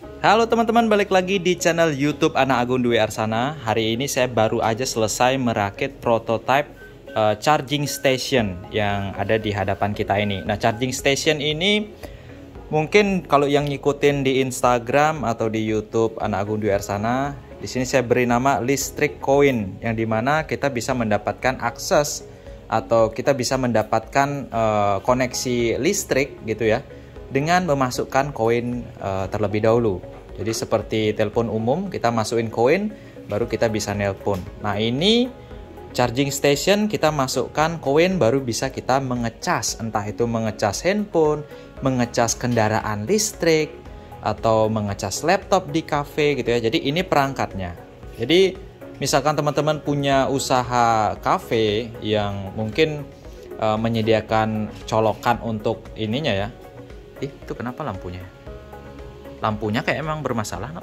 Halo teman-teman, balik lagi di channel YouTube Anak Agung Dwi Arsana. Hari ini saya baru aja selesai merakit prototipe charging station yang ada di hadapan kita ini. Nah, charging station ini mungkin kalau yang ngikutin di Instagram atau di YouTube Anak Agung Dwi Arsana, di sini saya beri nama listrik coin, yang dimana kita bisa mendapatkan akses atau kita bisa mendapatkan koneksi listrik gitu ya, dengan memasukkan koin terlebih dahulu. Jadi seperti telepon umum, kita masukin koin baru kita bisa nelpon. Nah, ini charging station, kita masukkan koin baru bisa kita mengecas, entah itu mengecas handphone, mengecas kendaraan listrik, atau mengecas laptop di cafe gitu ya. Jadi ini perangkatnya. Jadi misalkan teman-teman punya usaha cafe yang mungkin menyediakan colokan untuk ininya ya. Itu kenapa lampunya? Lampunya kayak emang bermasalah, no?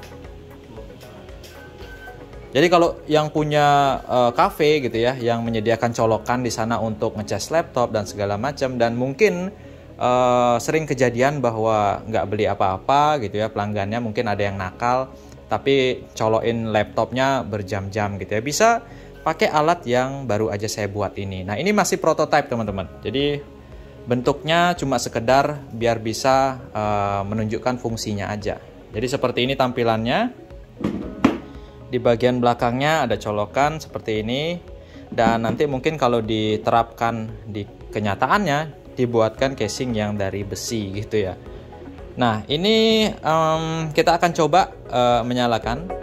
Jadi kalau yang punya cafe gitu ya, yang menyediakan colokan di sana untuk ngecas laptop dan segala macam, dan mungkin sering kejadian bahwa nggak beli apa-apa gitu ya, pelanggannya mungkin ada yang nakal, tapi colokin laptopnya berjam-jam gitu ya, bisa pakai alat yang baru aja saya buat ini. Nah, ini masih prototype teman-teman. Jadi bentuknya cuma sekedar biar bisa menunjukkan fungsinya aja. Jadi seperti ini tampilannya. Di bagian belakangnya ada colokan seperti ini. Dan nanti mungkin kalau diterapkan di kenyataannya, dibuatkan casing yang dari besi gitu ya. Nah, ini kita akan coba menyalakan.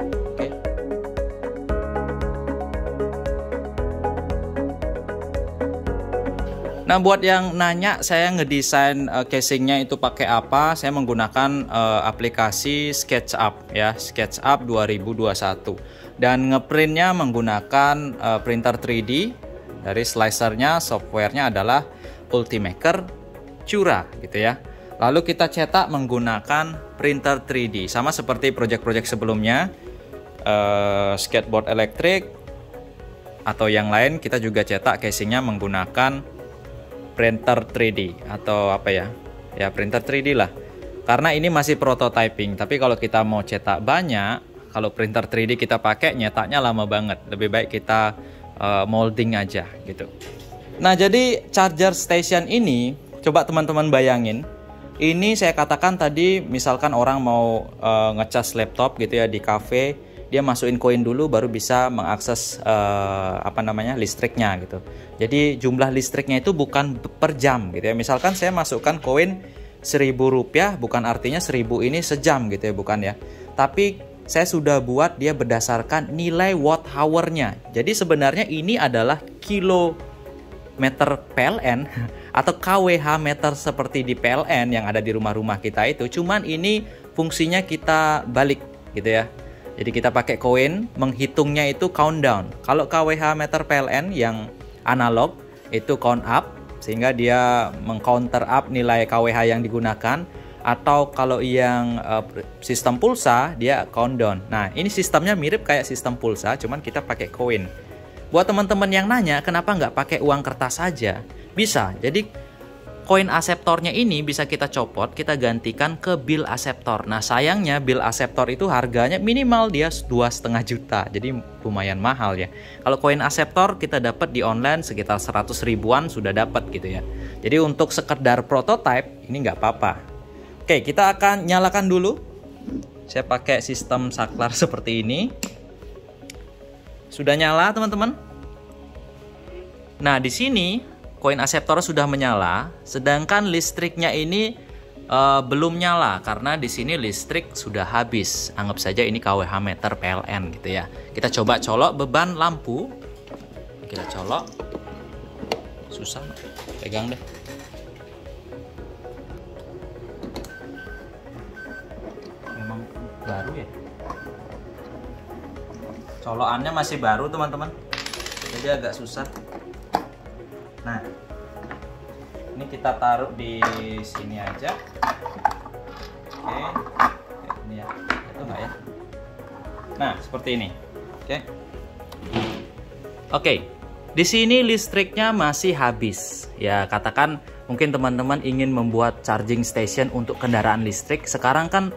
Nah, buat yang nanya saya ngedesain casingnya itu pakai apa, saya menggunakan aplikasi SketchUp ya, SketchUp 2021, dan ngeprintnya menggunakan printer 3D. Dari slicernya, softwarenya adalah Ultimaker Cura gitu ya. Lalu kita cetak menggunakan printer 3D, sama seperti project-project sebelumnya, skateboard elektrik atau yang lain, kita juga cetak casingnya menggunakan printer 3D atau apa ya, printer 3D lah, karena ini masih prototyping. Tapi kalau kita mau cetak banyak, kalau printer 3D kita pakai, nyetaknya lama banget, lebih baik kita molding aja gitu. Nah, jadi charger station ini, coba teman-teman bayangin, ini saya katakan tadi, misalkan orang mau ngecas laptop gitu ya di cafe, dia masukin koin dulu baru bisa mengakses listriknya gitu. Jadi jumlah listriknya itu bukan per jam gitu ya. Misalkan saya masukkan koin Rp1.000, bukan artinya 1000 ini sejam gitu ya, bukan ya. Tapi saya sudah buat dia berdasarkan nilai watt hour-nya. Jadi sebenarnya ini adalah kilometer PLN atau kWh meter seperti di PLN yang ada di rumah-rumah kita itu. Cuman ini fungsinya kita balik gitu ya. Jadi kita pakai koin, menghitungnya itu countdown. Kalau kWh meter PLN yang analog itu count up, sehingga dia mengcounter up nilai kWh yang digunakan. Atau kalau yang sistem pulsa, dia countdown. Nah, ini sistemnya mirip kayak sistem pulsa, cuman kita pakai koin. Buat teman-teman yang nanya, kenapa nggak pakai uang kertas saja? Bisa. Jadi koin aseptornya ini bisa kita copot, kita gantikan ke bill aseptor. Nah, sayangnya bill aseptor itu harganya minimal dia 2,5 juta. Jadi lumayan mahal ya. Kalau koin aseptor kita dapat di online sekitar 100 ribuan sudah dapat gitu ya. Jadi untuk sekedar prototype ini nggak apa-apa. Oke, kita akan nyalakan dulu. Saya pakai sistem saklar seperti ini. Sudah nyala, teman-teman? Nah, di sini koin aseptor sudah menyala, sedangkan listriknya ini belum nyala karena di sini listrik sudah habis. Anggap saja ini kWh meter PLN gitu ya. Kita coba colok beban lampu. Kita colok. Susah, pegang deh. Memang baru ya. Colokannya masih baru, teman-teman. Jadi agak susah. Nah, ini kita taruh di sini aja. Oke, ini ya, itu enggak ya? Nah, seperti ini. Oke, di sini listriknya masih habis. Ya, katakan mungkin teman-teman ingin membuat charging station untuk kendaraan listrik. Sekarang kan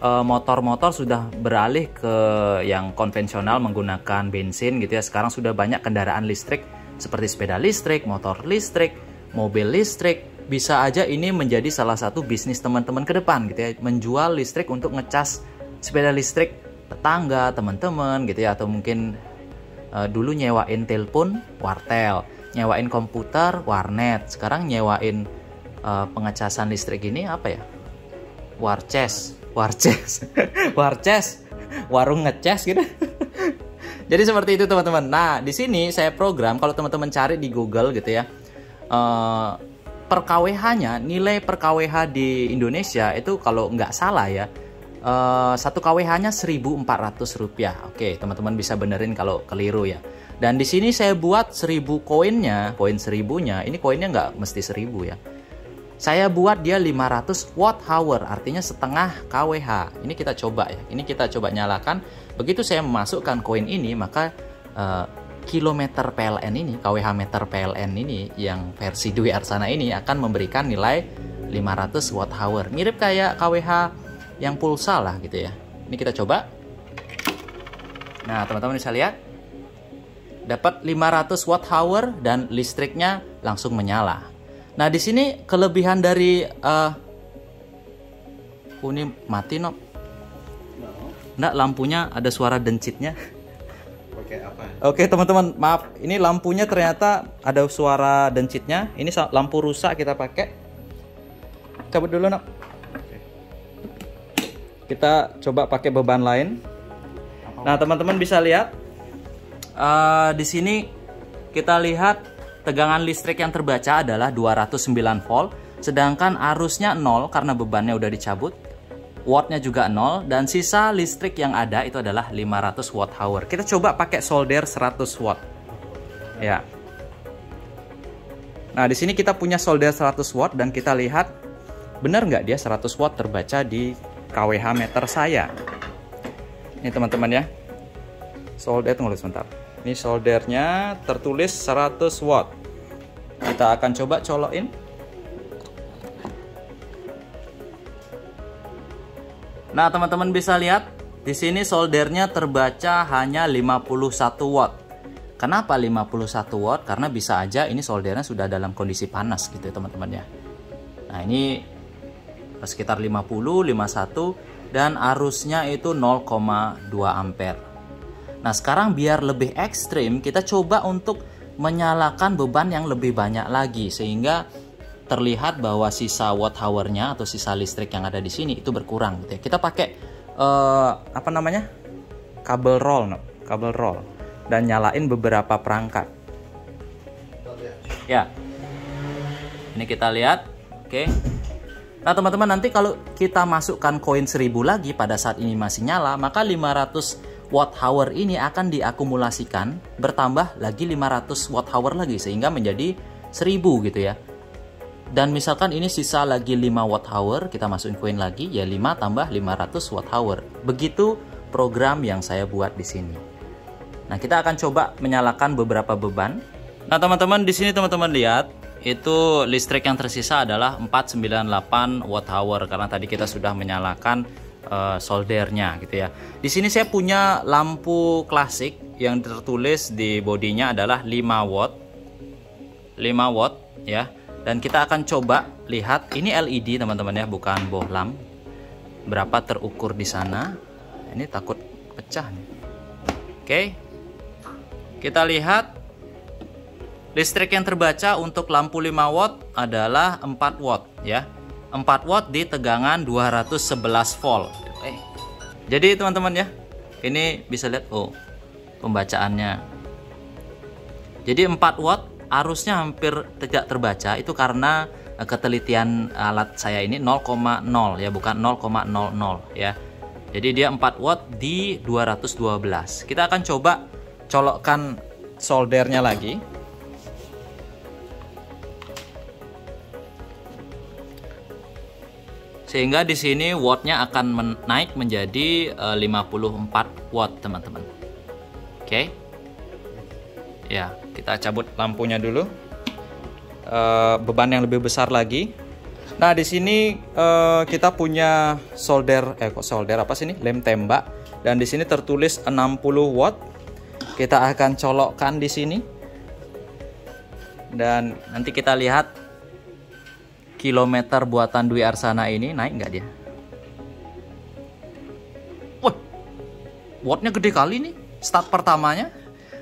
motor-motor sudah beralih ke yang konvensional menggunakan bensin gitu ya. Sekarang sudah banyak kendaraan listrik seperti sepeda listrik, motor listrik, mobil listrik. Bisa aja ini menjadi salah satu bisnis teman-teman ke depan gitu ya, menjual listrik untuk ngecas sepeda listrik tetangga, teman-teman gitu ya, atau mungkin dulu nyewain telepon, wartel, nyewain komputer, warnet. Sekarang nyewain pengecasan listrik ini apa ya? Warces, warung ngecas gitu. Jadi seperti itu teman-teman. Nah, di sini saya program, kalau teman-teman cari di Google gitu ya, per kWh-nya, nilai per kWh di Indonesia itu kalau nggak salah ya, 1 kWh-nya Rp1.400. Oke, teman-teman bisa benerin kalau keliru ya. Dan di sini saya buat 1000 koinnya, koin 1000-nya, ini koinnya nggak mesti 1000 ya. Saya buat dia 500 watt hour, artinya setengah kWh. Ini kita coba ya, ini kita coba nyalakan. Begitu saya memasukkan koin ini, maka kilometer PLN ini, kWh meter PLN ini yang versi Dwi Arsana ini akan memberikan nilai 500 watt hour. Mirip kayak kWh yang pulsa lah gitu ya. Ini kita coba. Nah, teman-teman bisa lihat. Dapat 500 watt hour dan listriknya langsung menyala. Nah, di sini kelebihan dari ini mati no. Nggak, lampunya ada suara dencitnya. Pakai apa? Oke teman-teman, maaf, ini lampunya ternyata ada suara dencitnya. Ini lampu rusak kita pakai. Cabut dulu nak. Kita coba pakai beban lain. Nah teman-teman bisa lihat di sini kita lihat tegangan listrik yang terbaca adalah 209 volt, sedangkan arusnya 0 karena bebannya udah dicabut. Wattnya juga 0, dan sisa listrik yang ada itu adalah 500 watt hour. Kita coba pakai solder 100 watt. Ya. Nah, di sini kita punya solder 100 watt dan kita lihat benar nggak dia 100 watt terbaca di kWh meter saya. Ini teman-teman ya. Solder, tunggu sebentar. Ini soldernya tertulis 100 watt. Kita akan coba colokin. Nah, teman-teman bisa lihat di sini soldernya terbaca hanya 51 watt. Kenapa 51 watt? Karena bisa aja ini soldernya sudah dalam kondisi panas gitu ya, teman-teman ya. Nah, ini sekitar 50, 51 dan arusnya itu 0,2 ampere. Nah, sekarang biar lebih ekstrim, kita coba untuk menyalakan beban yang lebih banyak lagi sehingga terlihat bahwa sisa watt hour-nya atau sisa listrik yang ada di sini itu berkurang gitu ya. Kita pakai apa namanya? Kabel roll, no? Kabel roll, dan nyalain beberapa perangkat. Ya. Ini kita lihat. Oke. Nah, teman-teman, nanti kalau kita masukkan koin 1000 lagi pada saat ini masih nyala, maka 500 watt hour ini akan diakumulasikan bertambah lagi 500 watt hour lagi sehingga menjadi 1000 gitu ya. Dan misalkan ini sisa lagi 5 watt hour, kita masukin koin lagi, ya 5 tambah 500 watt hour. Begitu program yang saya buat di sini. Nah, kita akan coba menyalakan beberapa beban. Nah, teman-teman, di sini teman-teman lihat, itu listrik yang tersisa adalah 498 watt hour karena tadi kita sudah menyalakan soldernya gitu ya. Di sini saya punya lampu klasik yang tertulis di bodinya adalah 5 watt. 5 watt ya. Dan kita akan coba lihat, ini LED teman-teman ya, bukan bohlam. Berapa terukur di sana? Ini takut pecah nih. Oke. Kita lihat listrik yang terbaca untuk lampu 5 watt adalah 4 watt ya. 4 watt di tegangan 211 volt. Jadi teman-teman ya, ini bisa lihat pembacaannya. Jadi 4 watt arusnya hampir tidak terbaca, itu karena ketelitian alat saya ini 0,0 ya, bukan 0,00 ya. Jadi dia 4 watt di 212. Kita akan coba colokkan soldernya lagi. Sehingga di sini wattnya akan naik menjadi 54 watt, teman-teman. Oke. Ya, kita cabut lampunya dulu. Beban yang lebih besar lagi. Nah, di sini kita punya solder apa sih ini? Lem tembak, dan di sini tertulis 60 watt. Kita akan colokkan di sini. Dan nanti kita lihat kilometer buatan Dwi Arsana ini naik nggak dia? Wah, wattnya gede kali nih. Start pertamanya,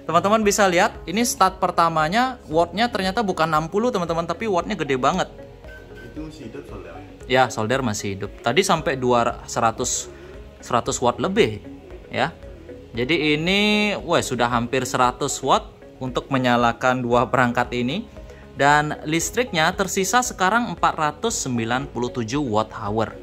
teman-teman bisa lihat, ini start pertamanya wattnya ternyata bukan 60 teman-teman, tapi wattnya gede banget. Itu masih hidup soldernya? Ya, solder masih hidup. Tadi sampai 100 watt lebih ya. Jadi ini sudah hampir 100 watt untuk menyalakan dua perangkat ini. Dan listriknya tersisa sekarang 497 watt hour.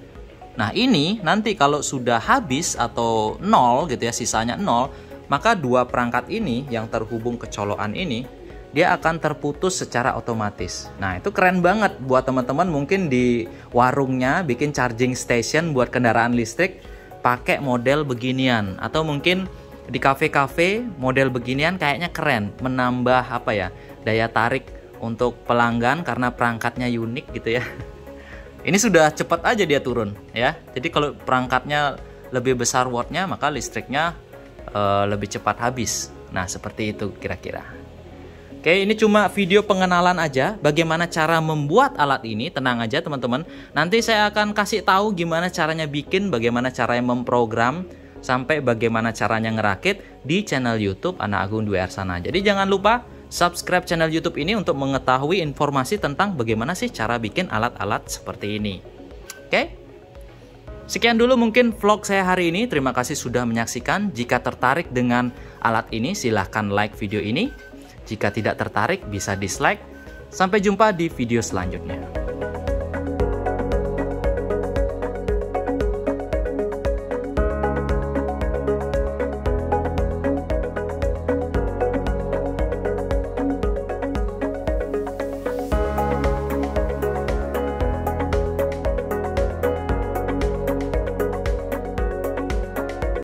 Nah, ini nanti kalau sudah habis atau 0 gitu ya, sisanya 0, maka dua perangkat ini yang terhubung ke colokan ini, dia akan terputus secara otomatis. Nah, itu keren banget buat teman-teman mungkin di warungnya bikin charging station buat kendaraan listrik pakai model beginian. Atau mungkin di kafe-kafe model beginian kayaknya keren, menambah apa ya, daya tarik untuk pelanggan karena perangkatnya unik gitu ya. Ini sudah cepat aja dia turun ya. Jadi kalau perangkatnya lebih besar wattnya, maka listriknya lebih cepat habis. Nah, seperti itu kira-kira. Oke, ini cuma video pengenalan aja bagaimana cara membuat alat ini. Tenang aja teman-teman, nanti saya akan kasih tahu gimana caranya bikin, bagaimana caranya memprogram, sampai bagaimana caranya ngerakit di channel YouTube Anak Agung Dwi Arsana. Jadi jangan lupa subscribe channel YouTube ini untuk mengetahui informasi tentang bagaimana sih cara bikin alat-alat seperti ini. Oke? Sekian dulu mungkin vlog saya hari ini. Terima kasih sudah menyaksikan. Jika tertarik dengan alat ini, silahkan like video ini. Jika tidak tertarik, bisa dislike. Sampai jumpa di video selanjutnya.